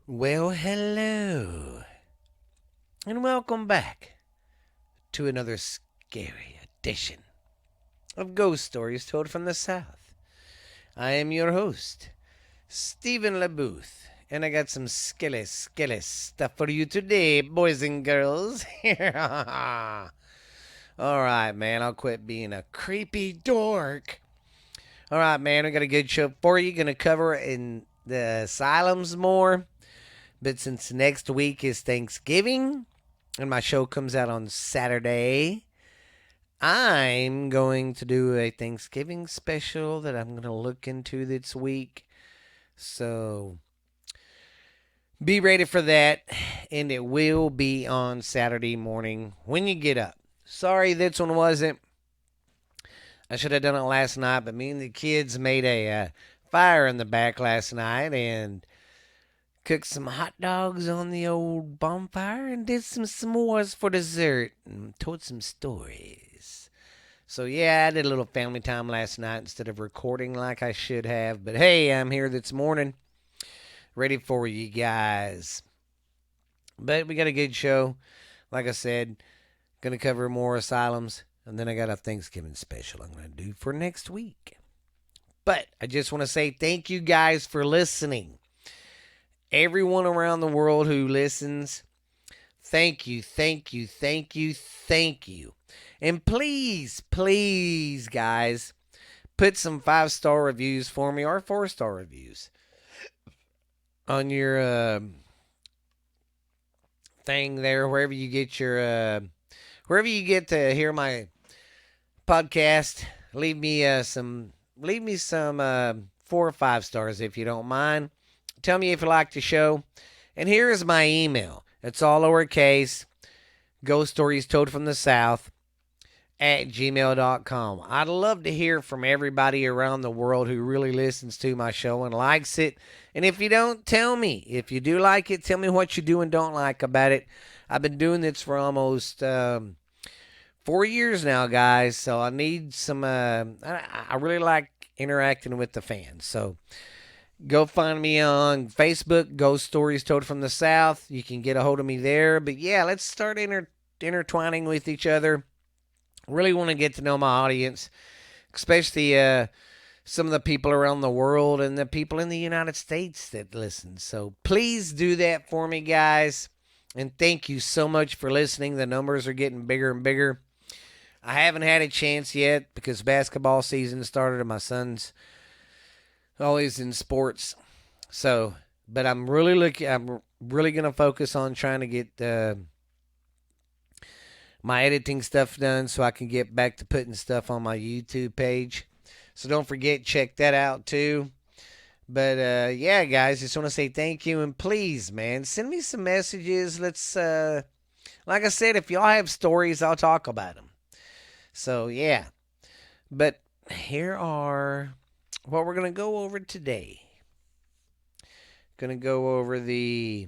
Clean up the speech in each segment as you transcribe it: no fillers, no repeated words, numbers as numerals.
Well, hello, and welcome back to another scary edition of Ghost Stories Told from the South. I am your host, Stephen LeBooth, and I got some skilly stuff for you today, boys and girls. Alright, man, I'll quit being a creepy dork. Alright, man, we got a good show for you. Gonna cover in the asylums more. But since next week is Thanksgiving and my show comes out on Saturday, I'm going to do a Thanksgiving special that I'm going to look into this week. So be ready for that. And it will be on Saturday morning when you get up. Sorry, this one wasn't. I should have done it last night, but me and the kids made a fire in the back last night and cooked some hot dogs on the old bonfire and did some s'mores for dessert and told some stories. So, yeah, I did a little family time last night instead of recording like I should have. But hey, I'm here this morning, ready for you guys. But we got a good show. Like I said, going to cover more asylums. And then I got a Thanksgiving special I'm going to do for next week. But I just want to say thank you guys for listening. Everyone around the world who listens, thank you, thank you, thank you, thank you. And please, please, guys, put some 5-star reviews for me or 4-star reviews on your thing there, wherever you get your, wherever you get to hear my podcast. Leave me some 4 or 5 stars if you don't mind. Tell me if you like the show. And here is my email. It's all lowercase. Ghost Stories Told from the South at gmail.com. I'd love to hear from everybody around the world who really listens to my show and likes it. And if you don't, tell me. If you do like it, tell me what you do and don't like about it. I've been doing this for almost 4 years now, guys. So I need some. I really like interacting with the fans. So go find me on Facebook, Ghost Stories Told from the South. You can get a hold of me there. But yeah, let's start intertwining with each other. Really want to get to know my audience, especially some of the people around the world and the people in the United States that listen. So please do that for me, guys. And thank you so much for listening. The numbers are getting bigger and bigger. I haven't had a chance yet because basketball season started and my son's always in sports. So, but I'm really gonna focus on trying to get my editing stuff done so I can get back to putting stuff on my YouTube page. So don't forget, check that out too. But yeah, guys, just want to say thank you and please, man, send me some messages. Let's like I said, if y'all have stories, I'll talk about them. So yeah, but here are what we're gonna go over today. Gonna go over the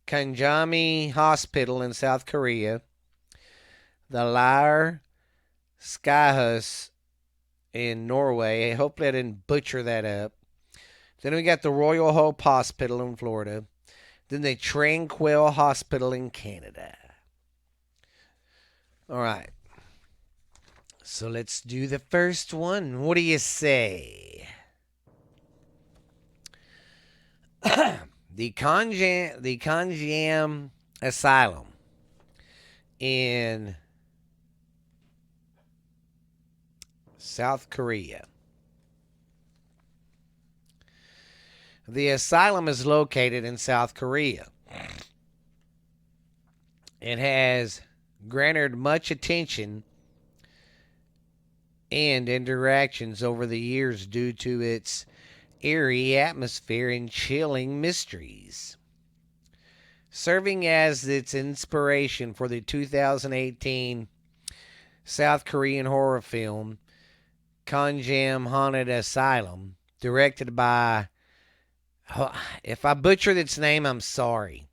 Conjlam Hospital in South Korea, the Lier Sykehus in Norway. Hopefully, I didn't butcher that up. Then we got the Royal Hope Hospital in Florida. Then the Tranquil Hospital in Canada. All right. So let's do the first one. What do you say? the Conjlam Asylum in South Korea. The asylum is located in South Korea. It has garnered much attention and interactions over the years due to its eerie atmosphere and chilling mysteries. Serving as its inspiration for the 2018 South Korean horror film Conjlam Haunted Asylum, directed by, if I butchered its name, I'm sorry,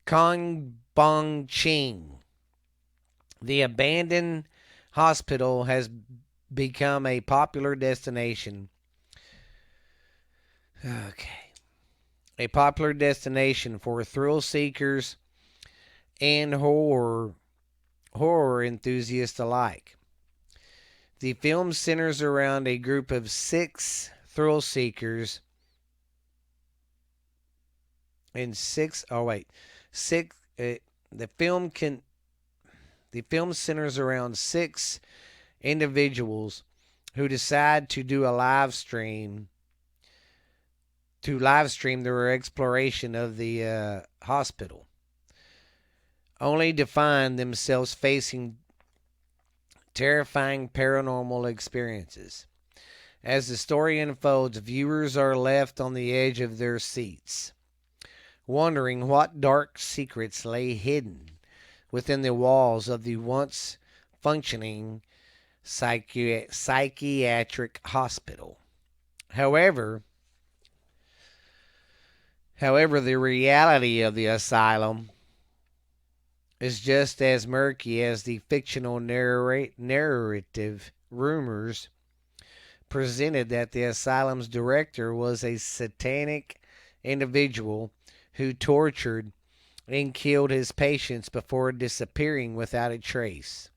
Kong Bong Ching. The abandoned hospital has become a popular destination. Okay. a popular destination for thrill seekers and horror enthusiasts alike. The film centers around a group of six thrill seekers and six. Oh wait, six. The film can. The film centers around six individuals who decide to do a live stream their exploration of the hospital, only to find themselves facing terrifying paranormal experiences. As the story unfolds, viewers are left on the edge of their seats, wondering what dark secrets lay hidden within the walls of the once functioning psychiatric hospital. However, the reality of the asylum is just as murky as the fictional narrative rumors presented that the asylum's director was a satanic individual who tortured and killed his patients before disappearing without a trace.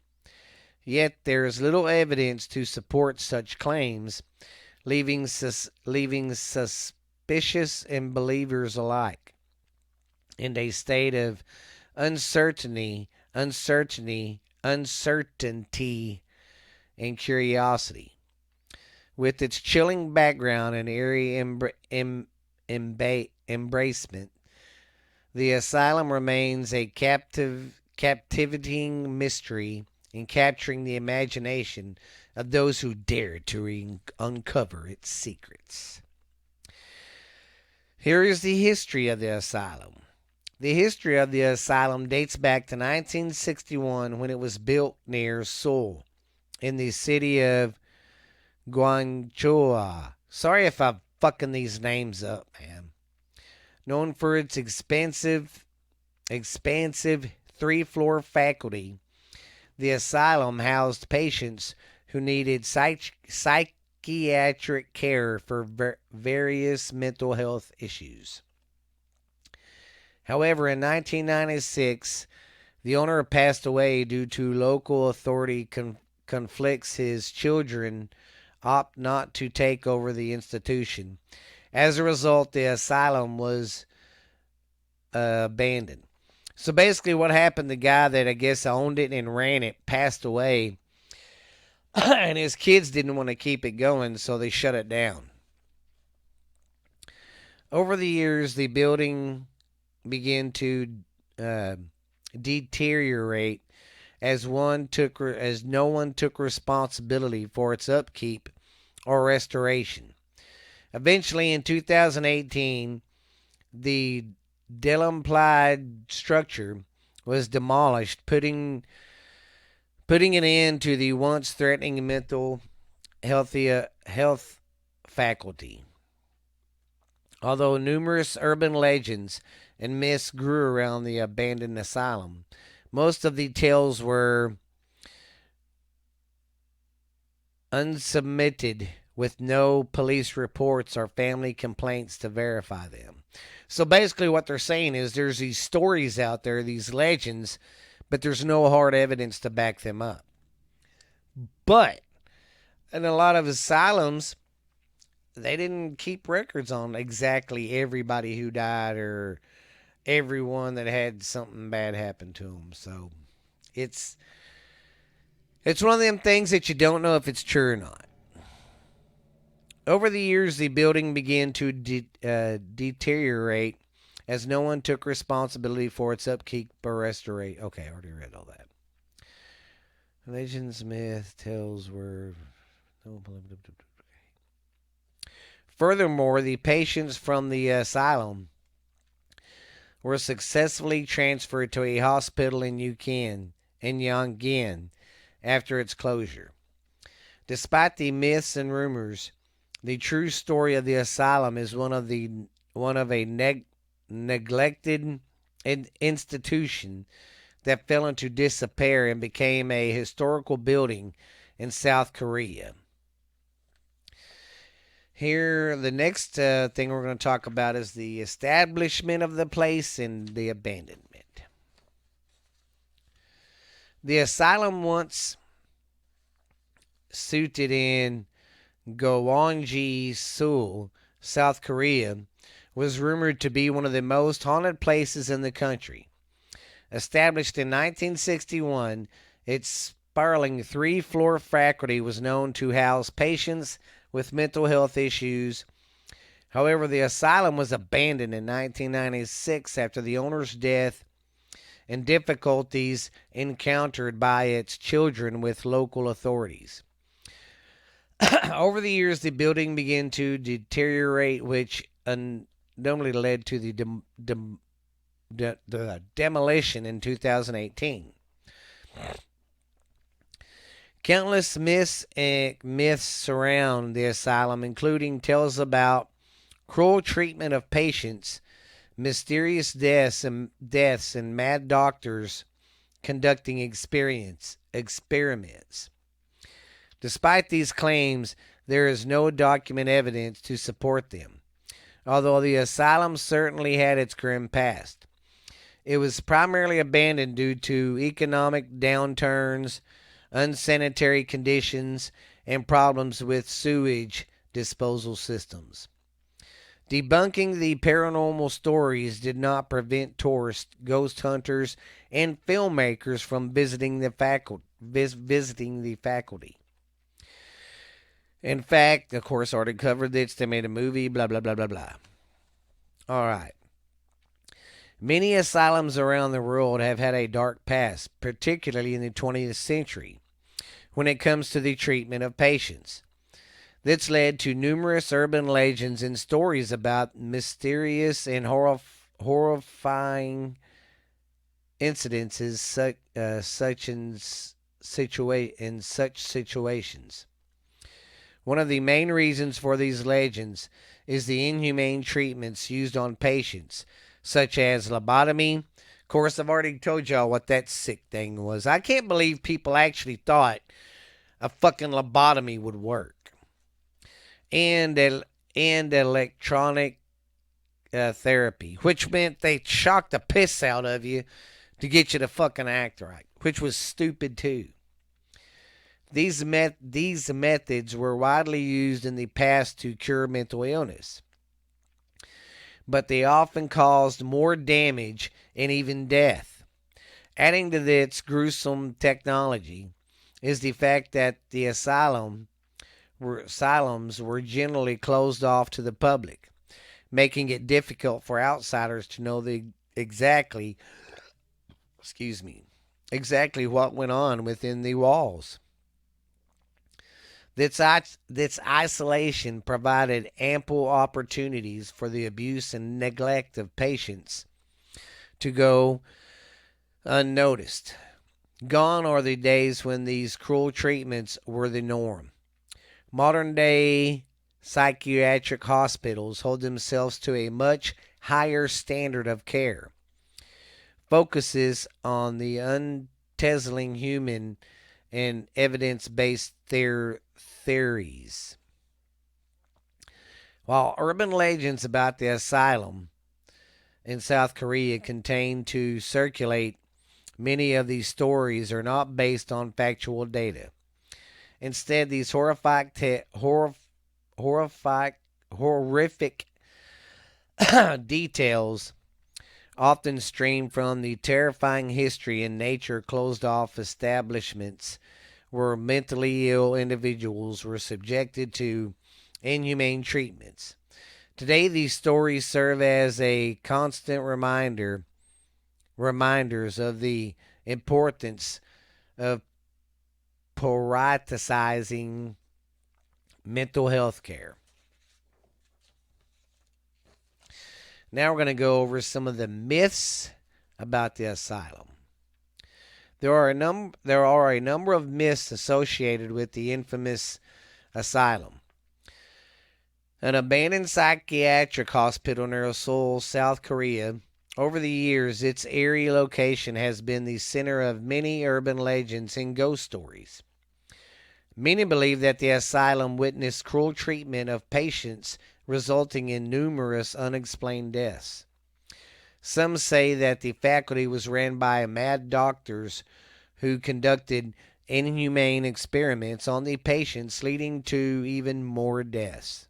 Yet there is little evidence to support such claims, leaving suspicious and believers alike in a state of uncertainty, and curiosity. With its chilling background and eerie embracement, the asylum remains a captivating mystery in capturing the imagination of those who dare to uncover its secrets. Here is the history of the asylum. The history of the asylum dates back to 1961 when it was built near Seoul in the city of Gwangju. Sorry if I'm fucking these names up, man. Known for its expansive 3-floor faculty, the asylum housed patients who needed psychiatric care for various mental health issues. However, in 1996, the owner passed away due to local authority conflicts. His children opt not to take over the institution. As a result, the asylum was abandoned. So basically what happened, the guy that I guess owned it and ran it passed away, and his kids didn't want to keep it going, so they shut it down. Over the years, the building began to deteriorate as no one took responsibility for its upkeep or restoration. Eventually, in 2018, the demolited structure was demolished, putting an end to the once threatening mental health faculty. Although numerous urban legends and myths grew around the abandoned asylum, most of the tales were unsubmitted, with no police reports or family complaints to verify them. So basically what they're saying is there's these stories out there, these legends, but there's no hard evidence to back them up. But in a lot of asylums, they didn't keep records on exactly everybody who died or everyone that had something bad happen to them. So it's one of them things that you don't know if it's true or not. Over the years, the building began to deteriorate as no one took responsibility for its upkeep or restoration. Okay, I already read all that. Legends, myth, tales were... Furthermore, the patients from the asylum were successfully transferred to a hospital in Yongin after its closure. Despite the myths and rumors, the true story of the asylum is one of a neglected institution that fell into disrepair and became a historical building in South Korea. Here, the next thing we're going to talk about is the establishment of the place and the abandonment. The asylum, once situated in Gyeonggi, Seoul, South Korea, was rumored to be one of the most haunted places in the country. Established in 1961, its sprawling three-floor faculty was known to house patients with mental health issues. However, the asylum was abandoned in 1996 after the owner's death and difficulties encountered by its children with local authorities. Over the years, the building began to deteriorate, which normally led to the demolition in 2018. Countless myths surround the asylum, including tales about cruel treatment of patients, mysterious deaths, and mad doctors conducting experiments. Despite these claims, there is no documented evidence to support them. Although the asylum certainly had its grim past, it was primarily abandoned due to economic downturns, unsanitary conditions, and problems with sewage disposal systems. Debunking the paranormal stories did not prevent tourists, ghost hunters, and filmmakers from visiting the faculty. In fact, of course, already covered this. They made a movie, blah, blah, blah, blah, blah. All right. Many asylums around the world have had a dark past, particularly in the 20th century, when it comes to the treatment of patients. This led to numerous urban legends and stories about mysterious and horrifying incidences in such situations. One of the main reasons for these legends is the inhumane treatments used on patients, such as lobotomy. Of course, I've already told y'all what that sick thing was. I can't believe people actually thought a fucking lobotomy would work. And electronic therapy, which meant they shocked the piss out of you to get you to fucking act right, which was stupid too. These methods were widely used in the past to cure mental illness, but they often caused more damage and even death. Adding to this gruesome technology is the fact that the asylums were generally closed off to the public, making it difficult for outsiders to know exactly what went on within the walls. This isolation provided ample opportunities for the abuse and neglect of patients to go unnoticed. Gone are the days when these cruel treatments were the norm. Modern day psychiatric hospitals hold themselves to a much higher standard of care, focuses on the untetheling human and evidence-based theories. While urban legends about the asylum in South Korea continue to circulate, many of these stories are not based on factual data. Instead, these horrific details often stream from the terrifying history and nature closed off establishments where mentally ill individuals were subjected to inhumane treatments. Today, these stories serve as a constant reminders of the importance of prioritizing mental health care. Now we're going to go over some of the myths about the asylum. There are a number of myths associated with the infamous asylum. An abandoned psychiatric hospital near Seoul, South Korea. Over the years, its eerie location has been the center of many urban legends and ghost stories. Many believe that the asylum witnessed cruel treatment of patients, resulting in numerous unexplained deaths. Some say that the faculty was ran by mad doctors who conducted inhumane experiments on the patients, leading to even more deaths.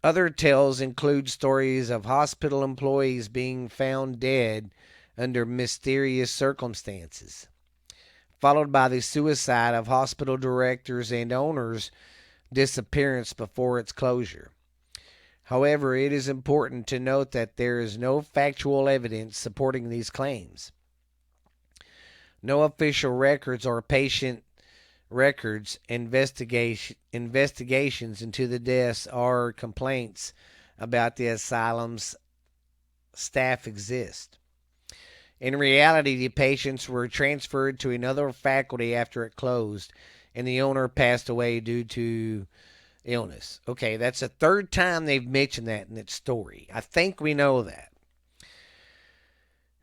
Other tales include stories of hospital employees being found dead under mysterious circumstances, followed by the suicide of hospital directors and owners' disappearance before its closure. However, it is important to note that there is no factual evidence supporting these claims. No official records or patient records, investigations into the deaths, or complaints about the asylum's staff exist. In reality, the patients were transferred to another faculty after it closed, and the owner passed away due to illness. Okay, that's the third time they've mentioned that in its story. I think we know that.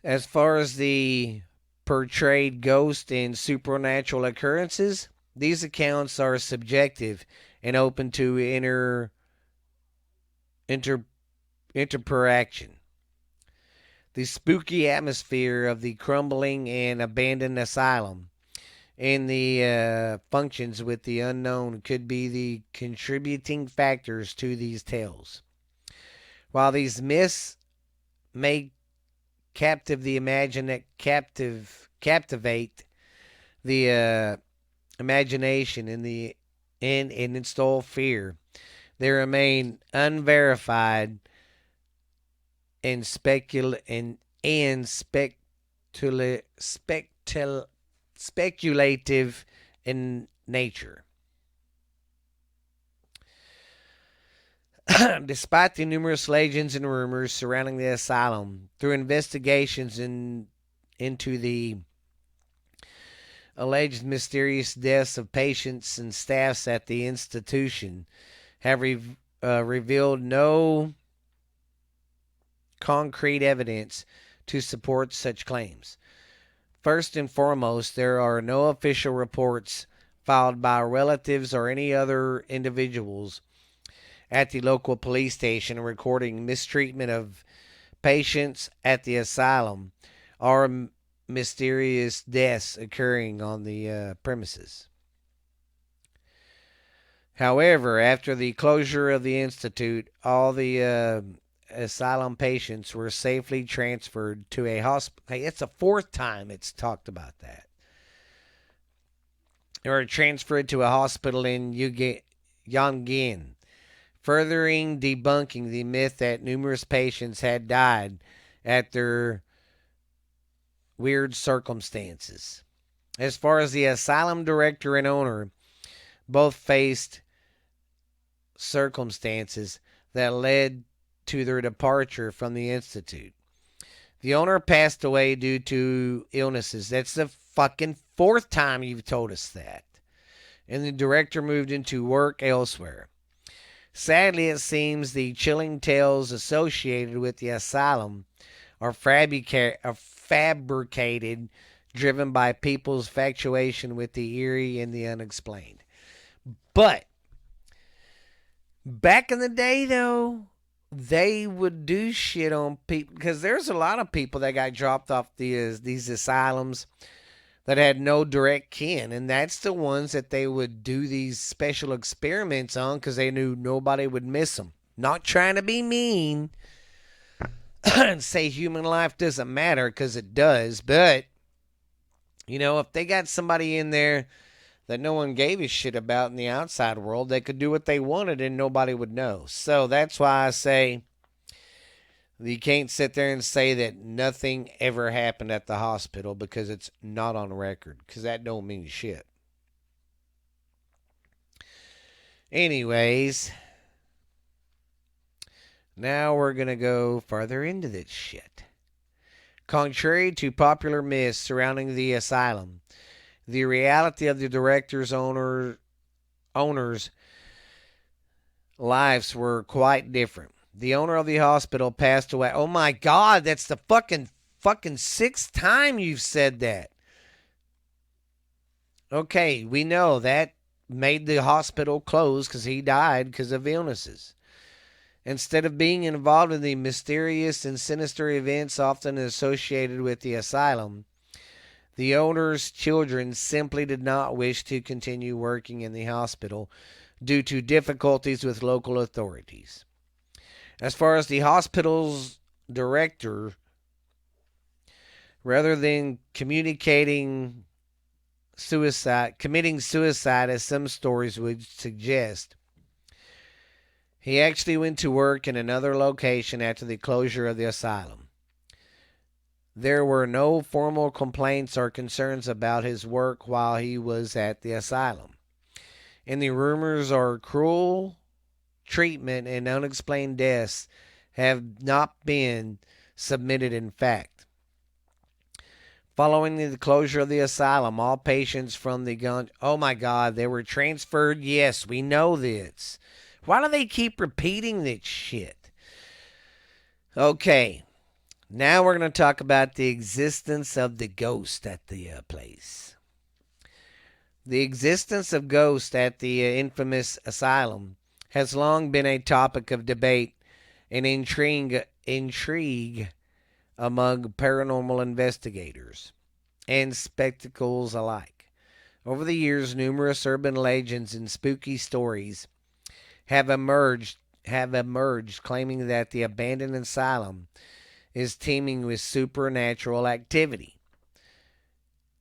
As far as the portrayed ghost and supernatural occurrences, these accounts are subjective and open to interpretation. The spooky atmosphere of the crumbling and abandoned asylum and the functions with the unknown could be the contributing factors to these tales. While these myths may captivate the imagination and install fear, they remain unverified and speculative in nature. Despite the numerous legends and rumors surrounding the asylum, through investigations into the alleged mysterious deaths of patients and staffs at the institution, have revealed no concrete evidence to support such claims. First and foremost, there are no official reports filed by relatives or any other individuals at the local police station recording mistreatment of patients at the asylum or mysterious deaths occurring on the premises. However, after the closure of the institute, all the asylum patients were safely transferred to a hospital. Hey, it's the fourth time it's talked about that. They were transferred to a hospital in Yongin, furthering debunking the myth that numerous patients had died at their weird circumstances. As far as the asylum director and owner, both faced circumstances that led to their departure from the institute. The owner passed away due to illnesses. That's the fucking fourth time you've told us that. And the director moved into work elsewhere. Sadly, it seems the chilling tales associated with the asylum are fabricated, driven by people's infatuation with the eerie and the unexplained. But back in the day, though, they would do shit on people, because there's a lot of people that got dropped off these asylums that had no direct kin, and that's the ones that they would do these special experiments on because they knew nobody would miss them. Not trying to be mean and say human life doesn't matter, because it does, but you know, if they got somebody in there that no one gave a shit about in the outside world, they could do what they wanted and nobody would know. So that's why I say you can't sit there and say that nothing ever happened at the hospital, because it's not on record, because that don't mean shit. Anyways, now we're going to go further into this shit. Contrary to popular myths surrounding the asylum, the reality of the director's owners' lives were quite different. The owner of the hospital passed away. Oh my God, that's the fucking sixth time you've said that. Okay, we know that made the hospital close because he died because of illnesses. Instead of being involved in the mysterious and sinister events often associated with the asylum, the owner's children simply did not wish to continue working in the hospital due to difficulties with local authorities. As far as the hospital's director, rather than committing suicide as some stories would suggest, he actually went to work in another location after the closure of the asylum. There were no formal complaints or concerns about his work while he was at the asylum. And the rumors of cruel treatment and unexplained deaths have not been submitted in fact. Following the closure of the asylum, all patients from the oh my God, they were transferred. Yes, we know this. Why do they keep repeating this shit? Okay, now we're going to talk about the existence of the ghost at the place. The existence of ghosts at the infamous asylum has long been a topic of debate and intrigue among paranormal investigators and spectacles alike. Over the years, numerous urban legends and spooky stories have emerged claiming that the abandoned asylum is teeming with supernatural activity.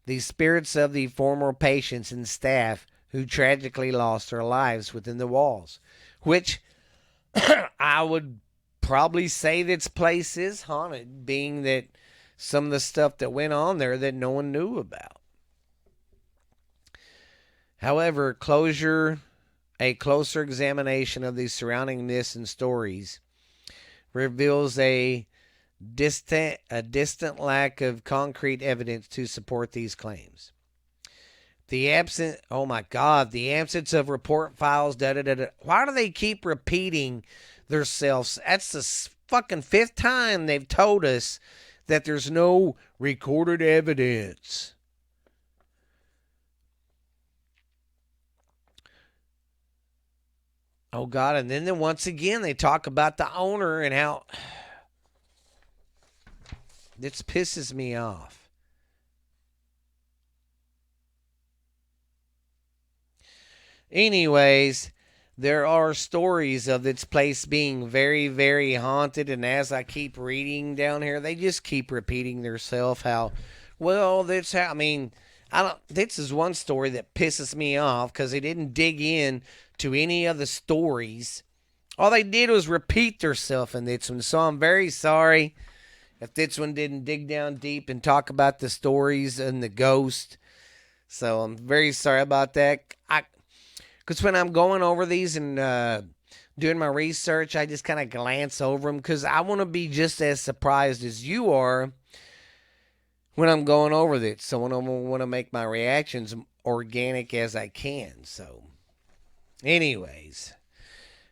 The spirits of the former patients and staff who tragically lost their lives within the walls, which I would probably say this place is haunted, being that some of the stuff that went on there that no one knew about. However, a closer examination of the surrounding myths and stories reveals a distant lack of concrete evidence to support these claims. The absence of report files, Why do they keep repeating themselves? That's the fucking fifth time they've told us that there's no recorded evidence. Oh God, and then once again they talk about the owner and how this pisses me off. Anyways, there are stories of this place being very, very haunted, and as I keep reading down here, they just keep repeating themselves how, well, that's how, I mean, this is one story that pisses me off because they didn't dig in to any of the stories. All they did was repeat themselves in this one, so I'm very sorry if this one didn't dig down deep and talk about the stories and the ghost. So I'm very sorry about that. Because when I'm going over these and doing my research, I just kind of glance over them because I want to be just as surprised as you are when I'm going over this. So I want to make my reactions organic as I can. So, anyways,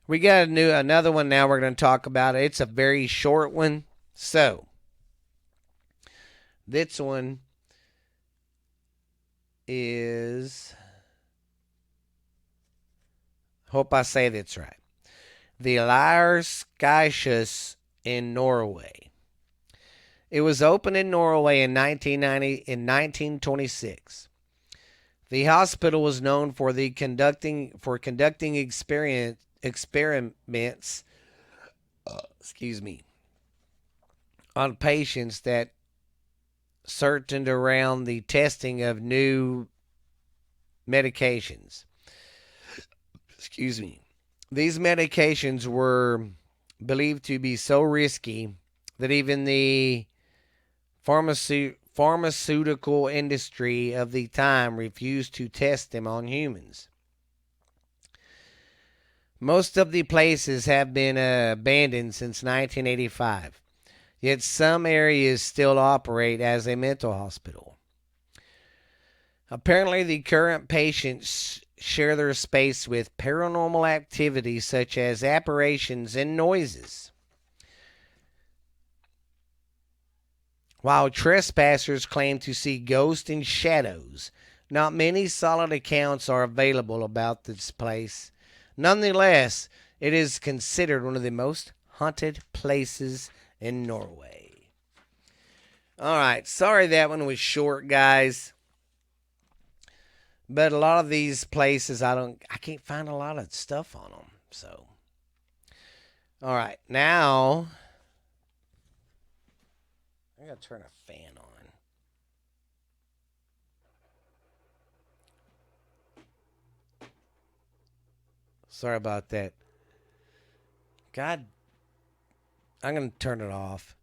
we got another one now we're going to talk about. It's a very short one. So, this one is, hope I say that's right, the Lier Sykehus in Norway. It was opened in Norway in 1926. The hospital was known for conducting experiments on patients that centered around the testing of new medications. These medications were believed to be so risky that even the pharmaceutical industry of the time refused to test them on humans. Most of the places have been abandoned since 1985, yet some areas still operate as a mental hospital. Apparently, the current patients share their space with paranormal activities such as apparitions and noises, while trespassers claim to see ghosts and shadows Not many solid accounts are available about this place. Nonetheless, it is considered one of the most haunted places in Norway. All right, sorry that one was short, guys. But a lot of these places I can't find a lot of stuff on them. So, all right, now I gotta turn a fan on. Sorry about that. God, I'm gonna turn it off.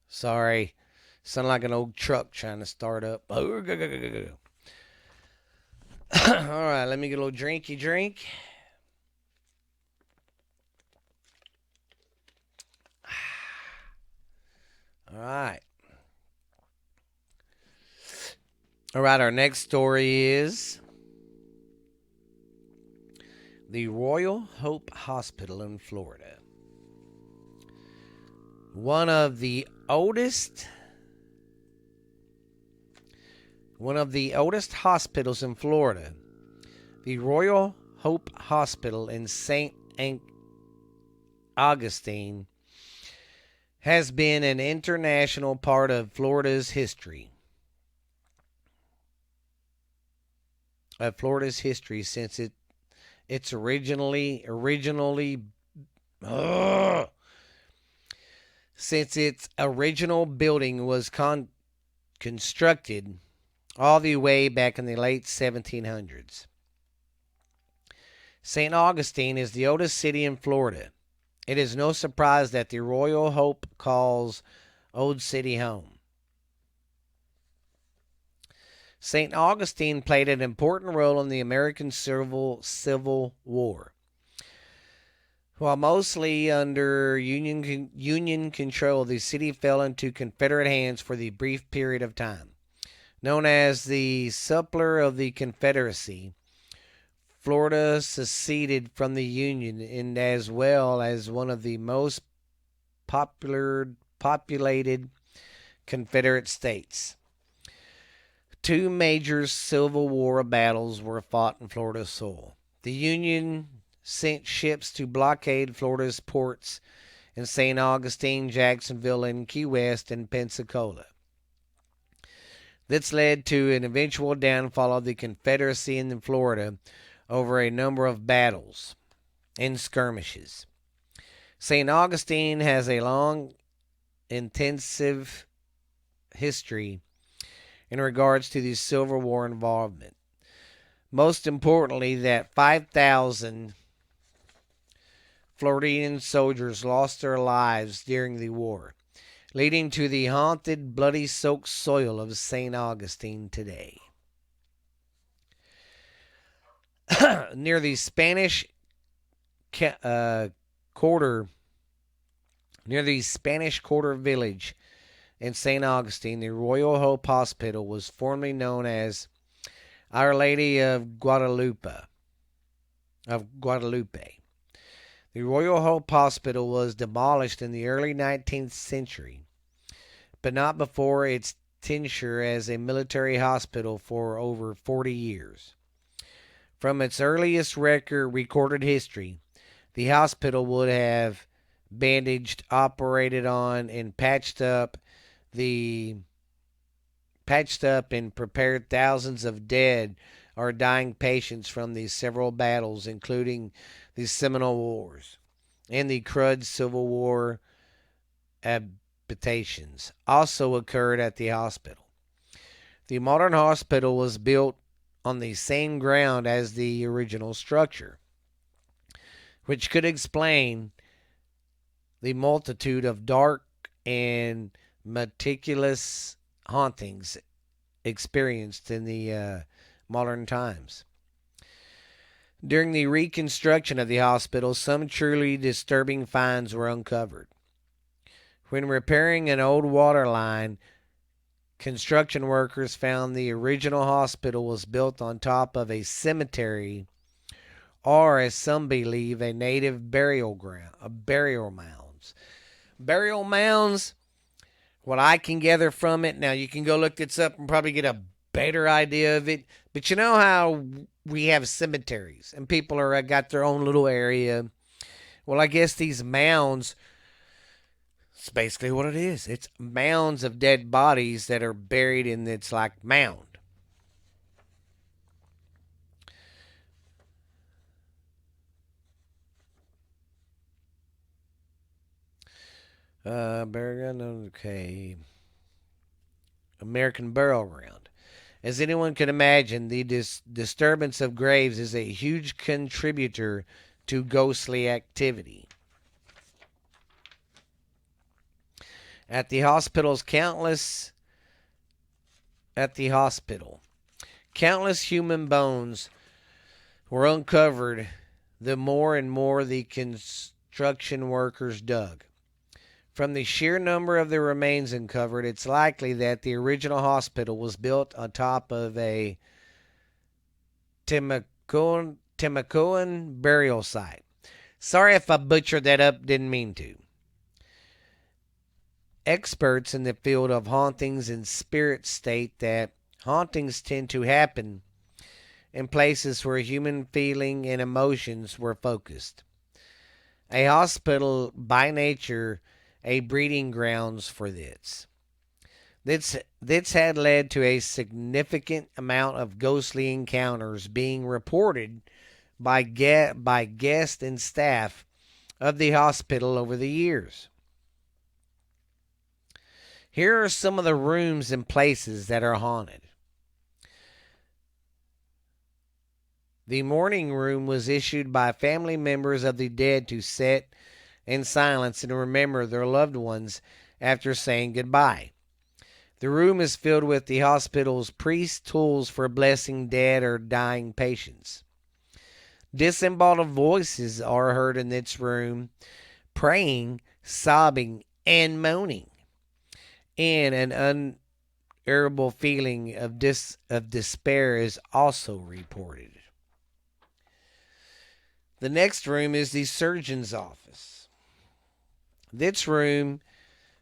Sorry, sound like an old truck trying to start up. All right, let me get a little drinky drink. All right. All right, our next story is the Royal Hope Hospital in Florida. One of the oldest hospitals in Florida, the Royal Hope Hospital in St. Augustine, has been an international part of Florida's history. Since its original building was constructed all the way back in the late 1700s. St. Augustine is the oldest city in Florida. It is no surprise that the Royal Hope calls Old City home. St. Augustine played an important role in the American Civil War. While mostly under Union control, the city fell into Confederate hands for the brief period of time. Known as the Suppler of the Confederacy, Florida seceded from the Union and as well as one of the most populated Confederate states. Two major Civil War battles were fought in Florida soil. The Union sent ships to blockade Florida's ports in St. Augustine, Jacksonville, and Key West, and Pensacola. This led to an eventual downfall of the Confederacy in Florida over a number of battles and skirmishes. St. Augustine has a long, intensive history in regards to the Civil War involvement. Most importantly, that 5,000 Floridian soldiers lost their lives during the war, leading to the haunted, bloody-soaked soil of St. Augustine today. Near the Spanish Quarter village in St. Augustine, the Royal Hope Hospital was formerly known as Our Lady of Guadalupe. The Royal Hope Hospital was demolished in the early 19th century, but not before its tenure as a military hospital for over 40 years. From its earliest recorded history, the hospital would have bandaged, operated on, and patched up and prepared thousands of dead or dying patients from the several battles, including the Seminole Wars and the Crud Civil War habitations, also occurred at the hospital. The modern hospital was built on the same ground as the original structure, which could explain the multitude of dark and meticulous hauntings experienced in the modern times. During the reconstruction of the hospital, some truly disturbing finds were uncovered. When repairing an old water line, construction workers found the original hospital was built on top of a cemetery, or as some believe, a native burial mounds. Burial mounds, what I can gather from it, now you can go look this up and probably get a better idea of it. But you know how we have cemeteries and people are got their own little area. Well, I guess these mounds, it's basically what it is. It's mounds of dead bodies that are buried in its like mound. Okay. American Burial Ground. As anyone can imagine, the disturbance of graves is a huge contributor to ghostly activity. At the hospital's countless human bones were uncovered the more and more the construction workers dug. From the sheer number of the remains uncovered, it's likely that the original hospital was built on top of a Timacoan burial site. Sorry if I butchered that up, didn't mean to. Experts in the field of hauntings and spirits state that hauntings tend to happen in places where human feeling and emotions were focused. A hospital, by nature, a breeding grounds for this. This had led to a significant amount of ghostly encounters being reported by guests and staff of the hospital over the years. Here are some of the rooms and places that are haunted. The mourning room was issued by family members of the dead to sit in silence and remember their loved ones after saying goodbye. The room is filled with the hospital's priest tools for blessing dead or dying patients. Disembodied voices are heard in this room, praying, sobbing, and moaning. And an unbearable feeling of despair is also reported. The next room is the surgeon's office. This room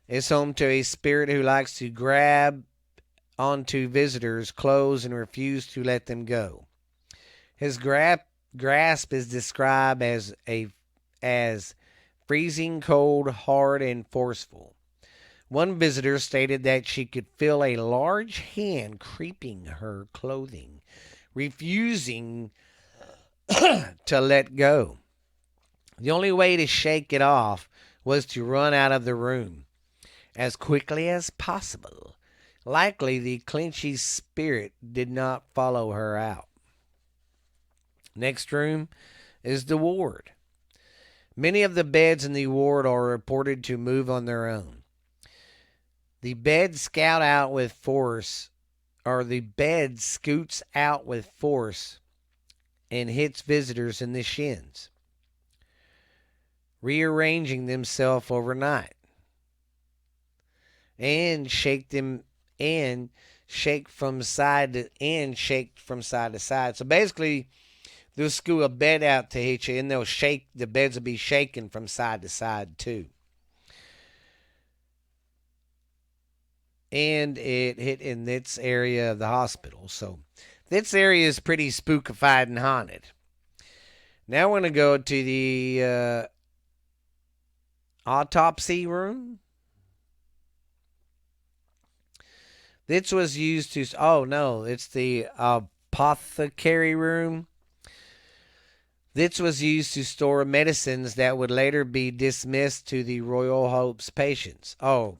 is home to a spirit who likes to grab onto visitors' clothes and refuse to let them go. His grasp is described as freezing cold, hard, and forceful. One visitor stated that she could feel a large hand creeping her clothing, refusing to let go. The only way to shake it off was to run out of the room as quickly as possible. Likely the clinchy spirit did not follow her out. Next room is the ward. Many of the beds in the ward are reported to move on their own. The bed scoots out with force and hits visitors in the shins, rearranging themselves overnight, and shake from side to side. So basically, they'll scoot a bed out to hit you, and the beds will be shaking from side to side too. And it hit in this area of the hospital. So this area is pretty spookified and haunted. Now we're going to go to the autopsy room. This was used to, it's the apothecary room. This was used to store medicines that would later be dismissed to the Royal Hope's patients. Oh,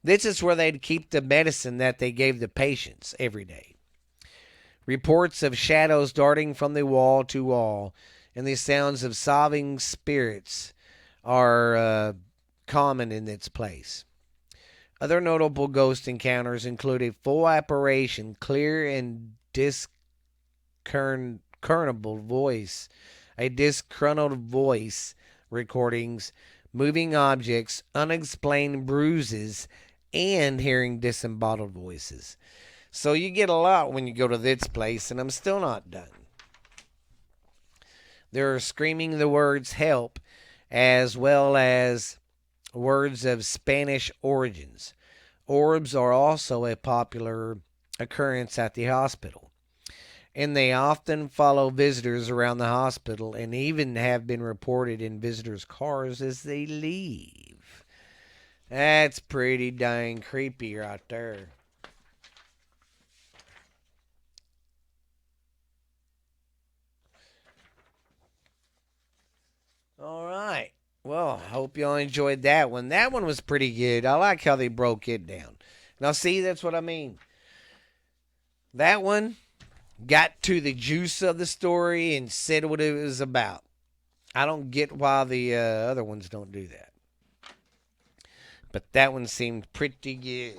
this is where they'd keep the medicine that they gave the patients every day. Reports of shadows darting from the wall to wall and the sounds of sobbing spirits are common in its place. Other notable ghost encounters include a full apparition, clear and discernible voice, recordings, moving objects, unexplained bruises, and hearing disembodied voices. So you get a lot when you go to this place, and I'm still not done. They're screaming the words help, as well as words of Spanish origins. Orbs are also a popular occurrence at the hospital, and they often follow visitors around the hospital and even have been reported in visitors' cars as they leave. That's pretty dang creepy right there. All right. Well, I hope y'all enjoyed that one. That one was pretty good. I like how they broke it down. Now, see, that's what I mean. That one got to the juice of the story and said what it was about. I don't get why the other ones don't do that. But that one seemed pretty good.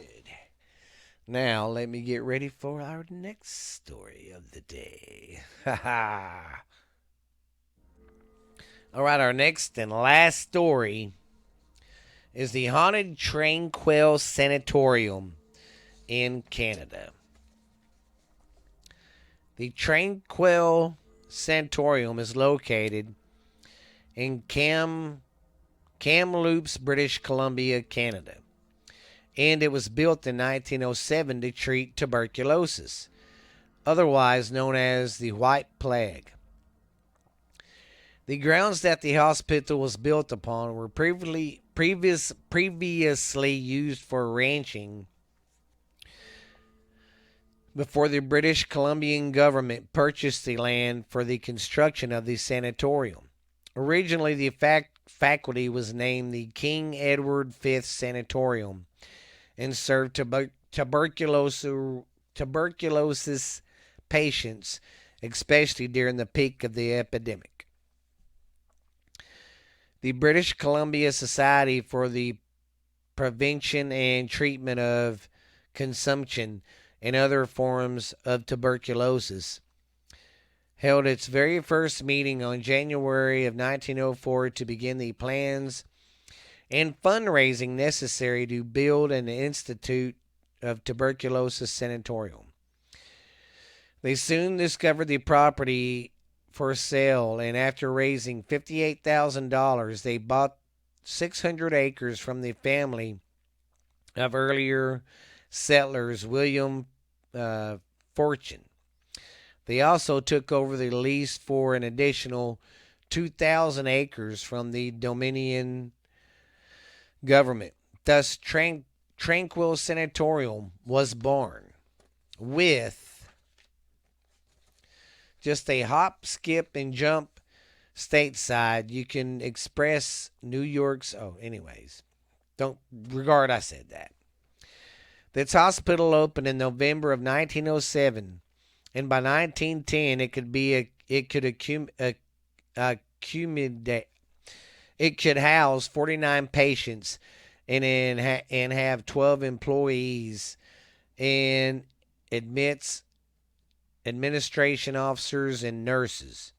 Now, let me get ready for our next story of the day. Ha ha. All right, our next and last story is the haunted Tranquil Sanatorium in Canada. The Tranquil Sanatorium is located in Kamloops, British Columbia, Canada, and it was built in 1907 to treat tuberculosis, otherwise known as the White Plague. The grounds that the hospital was built upon were previously used for ranching before the British Columbian government purchased the land for the construction of the sanatorium. Originally, the faculty was named the King Edward V Sanatorium and served tuberculosis patients, especially during the peak of the epidemic. The British Columbia Society for the Prevention and Treatment of Consumption and Other Forms of Tuberculosis held its very first meeting on January of 1904 to begin the plans and fundraising necessary to build an institute of tuberculosis sanatorium. They soon discovered the property for sale, and after raising $58,000, they bought 600 acres from the family of earlier settlers, William Fortune. They also took over the lease for an additional 2,000 acres from the Dominion government. Thus, Tranquil Sanatorium was born with just a hop, skip, and jump stateside. You can express New York's. Oh, anyways, don't regard I said that. This hospital opened in November of 1907, and by 1910 it could house 49 patients and have 12 employees and admits administration officers and nurses.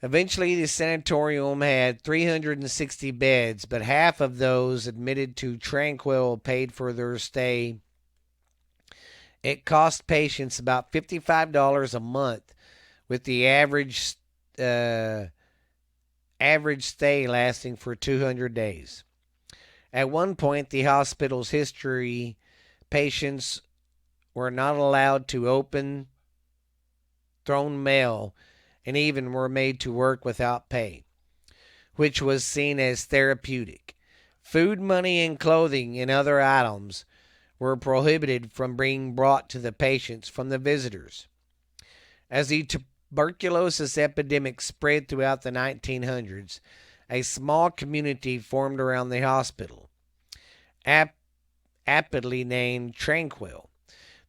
Eventually, the sanatorium had 360 beds, but half of those admitted to Tranquil paid for their stay. It cost patients about $55 a month, with the average stay lasting for 200 days. At one point, the hospital's history, patients were not allowed to open thrown mail and even were made to work without pay, which was seen as therapeutic. Food, money, and clothing and other items were prohibited from being brought to the patients from the visitors. As the tuberculosis epidemic spread throughout the 1900s, a small community formed around the hospital, aptly named Tranquil.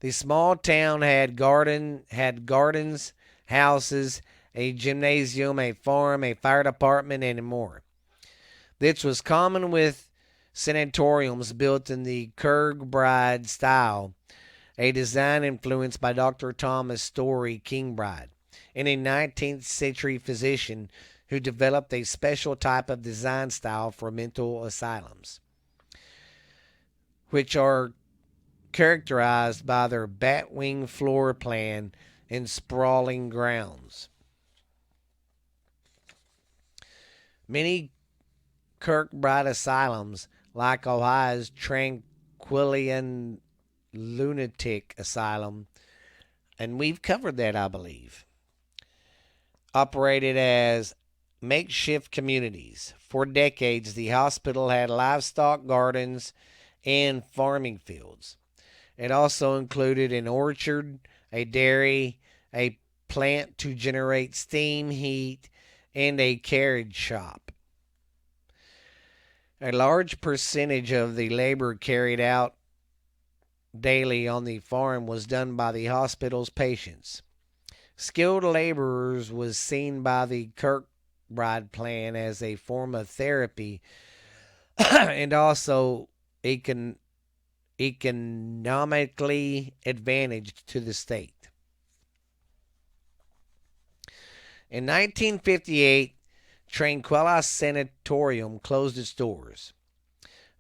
The small town had gardens, houses, a gymnasium, a farm, a fire department, and more. This was common with sanatoriums built in the Kirkbride style, a design influenced by Dr. Thomas Story Kingbride, and a 19th century physician who developed a special type of design style for mental asylums, which are characterized by their batwing floor plan and sprawling grounds. Many Kirkbride asylums, like Ohio's Tranquilian Lunatic Asylum, and we've covered that, I believe. Operated as makeshift communities. For decades, the hospital had livestock gardens and farming fields. It also included an orchard, a dairy, a plant to generate steam heat, and a carriage shop. A large percentage of the labor carried out daily on the farm was done by the hospital's patients. Skilled laborers was seen by the Kirkbride plan as a form of therapy and also economically advantaged to the state. In 1958, Tranquil Sanatorium closed its doors,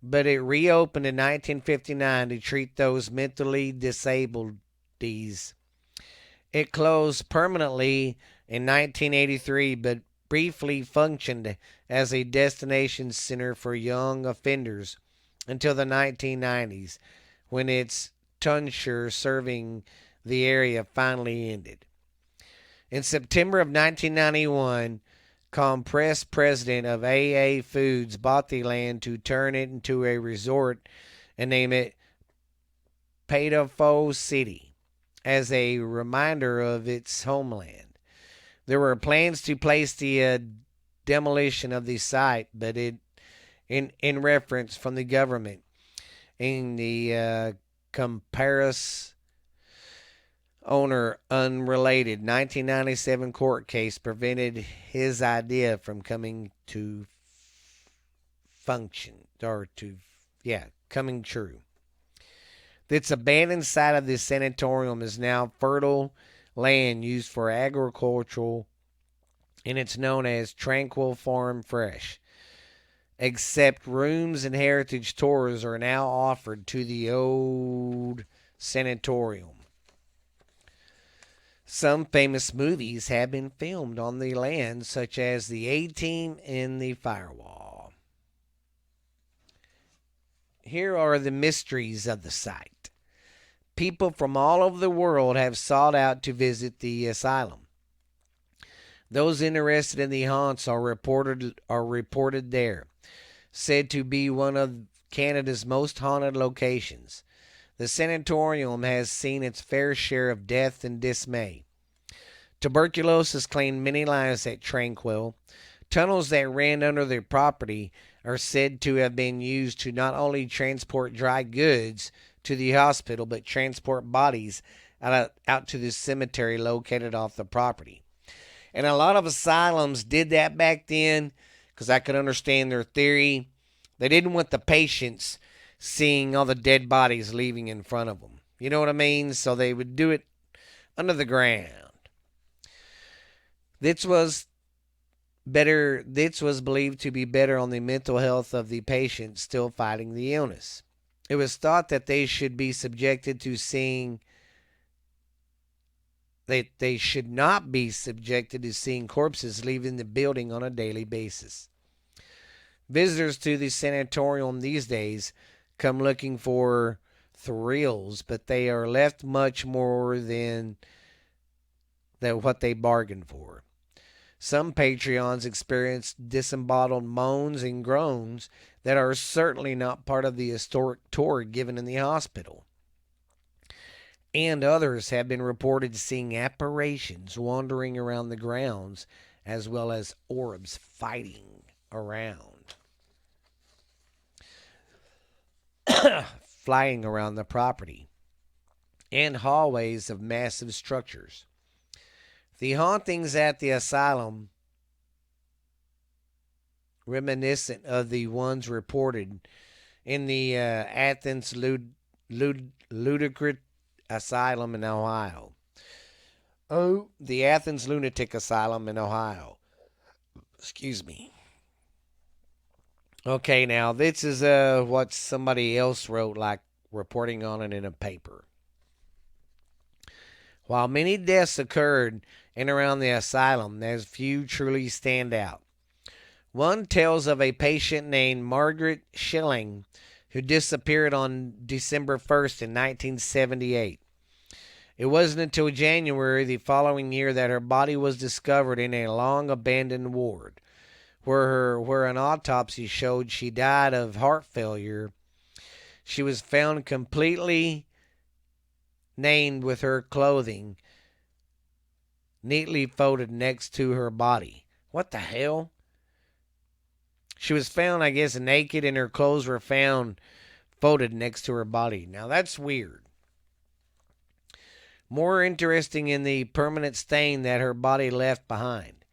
but it reopened in 1959 to treat those mentally disabled. It closed permanently in 1983, but briefly functioned as a destination center for young offenders until the 1990s, when its tenure serving the area finally ended. In September of 1991, Compress, president of AA Foods, bought the land to turn it into a resort and name it Patafo City as a reminder of its homeland. There were plans to place the demolition of the site, but in reference from the government in the Comparis owner unrelated 1997 court case prevented his idea from coming to function or to coming true. This abandoned site of this sanatorium is now fertile land used for agricultural, and it's known as Tranquil Farm Fresh. Except rooms and heritage tours are now offered to the old sanatorium. Some famous movies have been filmed on the land, such as The A-Team and The Firewall. Here are the mysteries of the site. People from all over the world have sought out to visit the asylum. Those interested in the haunts are reported there, said to be one of Canada's most haunted locations. The sanatorium has seen its fair share of death and dismay. Tuberculosis claimed many lives at Tranquil. Tunnels that ran under their property are said to have been used to not only transport dry goods to the hospital, but transport bodies out to the cemetery located off the property. And a lot of asylums did that back then, because I could understand their theory. They didn't want the patients seeing all the dead bodies leaving in front of them. You know what I mean? So they would do it under the ground. This was believed to be better on the mental health of the patients still fighting the illness. It was thought that they should be subjected to seeing that they should not be subjected to seeing corpses leaving the building on a daily basis. Visitors to the sanatorium these days come looking for thrills, but they are left much more than what they bargained for. Some Patreons experience disembodied moans and groans that are certainly not part of the historic tour given in the hospital. And others have been reported seeing apparitions wandering around the grounds, as well as orbs fighting around. Flying around the property and hallways of massive structures. The hauntings at the asylum, reminiscent of the ones reported in the Athens Lunatic Asylum in Ohio. Oh, the Athens Lunatic Asylum in Ohio. Excuse me. Okay, now this is what somebody else wrote, like reporting on it in a paper. While many deaths occurred in and around the asylum, there's few truly stand out. One tells of a patient named Margaret Schilling who disappeared on December 1st in 1978. It wasn't until January the following year that her body was discovered in a long abandoned ward, where an autopsy showed she died of heart failure. She was found completely named with her clothing neatly folded next to her body. What the hell? She was found, I guess, naked, and her clothes were found folded next to her body. Now that's weird. More interesting in the permanent stain that her body left behind,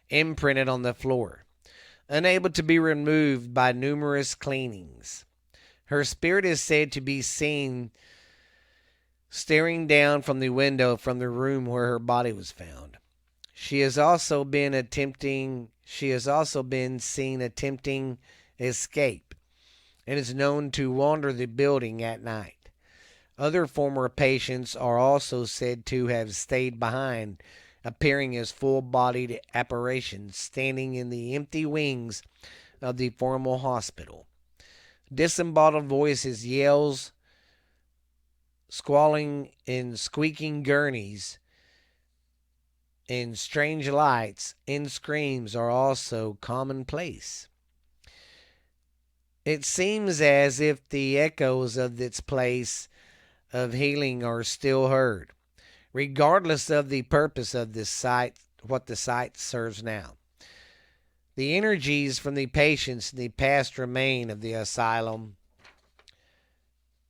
imprinted on the floor, unable to be removed by numerous cleanings. Her spirit is said to be seen staring down from the window from the room where her body was found. She has also been seen attempting escape and is known to wander the building at night. Other former patients are also said to have stayed behind, appearing as full-bodied apparitions standing in the empty wings of the former hospital. Disembodied voices, yells, squalling and squeaking gurneys, and strange lights and screams are also commonplace. It seems as if the echoes of its place of healing are still heard, regardless of the purpose of this site, what the site serves now. The energies from the patients in the past remain of the asylum,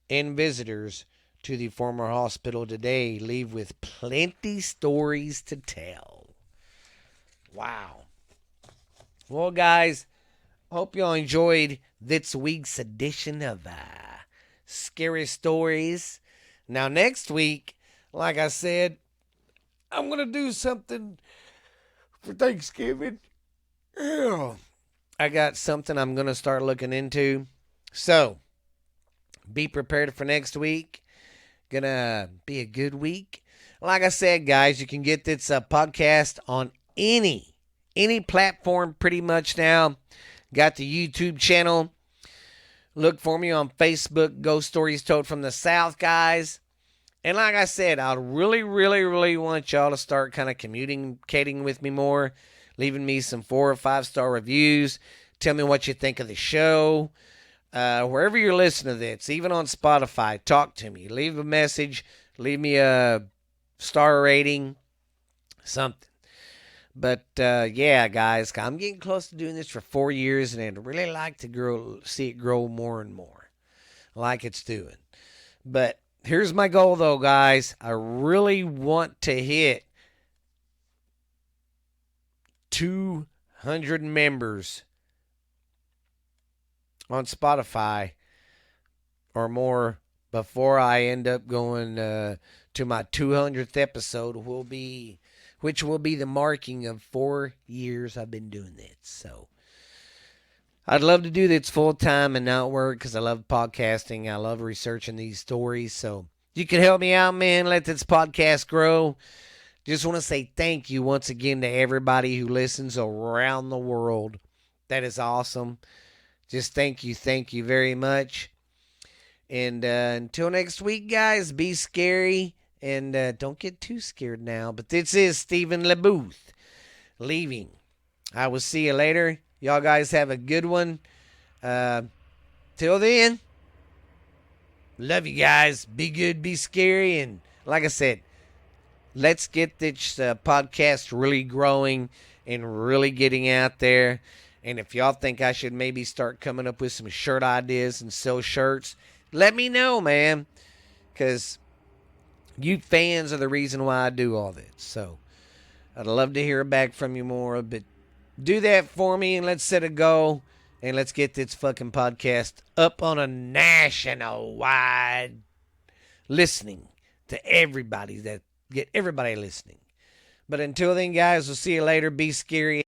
and visitors to the former hospital today leave with plenty stories to tell. Wow. Well, guys, hope y'all enjoyed this week's edition of Scary Stories. Now, next week, like I said, I'm going to do something for Thanksgiving. Yeah. I got something I'm going to start looking into. So, be prepared for next week. Gonna be a good week. Like I said, guys, you can get this podcast on any platform pretty much now. Got the YouTube channel. Look for me on Facebook, Ghost Stories Told from the South, guys. And like I said, I really, really, really want y'all to start kind of communicating with me more, leaving me some 4 or 5 star reviews. Tell me what you think of the show. Wherever you're listening to this, even on Spotify, talk to me. Leave a message. Leave me a star rating. Something. But, yeah, guys, I'm getting close to doing this for 4 years, and I'd really like to see it grow more and more like it's doing. But here's my goal, though, guys. I really want to hit 200 members on Spotify or more before I end up going to my 200th episode, which will be the marking of 4 years I've been doing this. So I'd love to do this full time and not work because I love podcasting. I love researching these stories. So you can help me out, man. Let this podcast grow. Just want to say thank you once again to everybody who listens around the world. That is awesome. Just thank you very much. And until next week, guys, be scary. And don't get too scared now. But this is Stephen LeBooth leaving. I will see you later. Y'all guys have a good one. Till then, love you guys. Be good, be scary. And like I said, let's get this podcast really growing and really getting out there. And if y'all think I should maybe start coming up with some shirt ideas and sell shirts, let me know, man. Because you fans are the reason why I do all this. So I'd love to hear back from you more. But do that for me and let's set a goal. And let's get this fucking podcast up on a national wide listening to everybody. Get everybody listening. But until then, guys, we'll see you later. Be scary.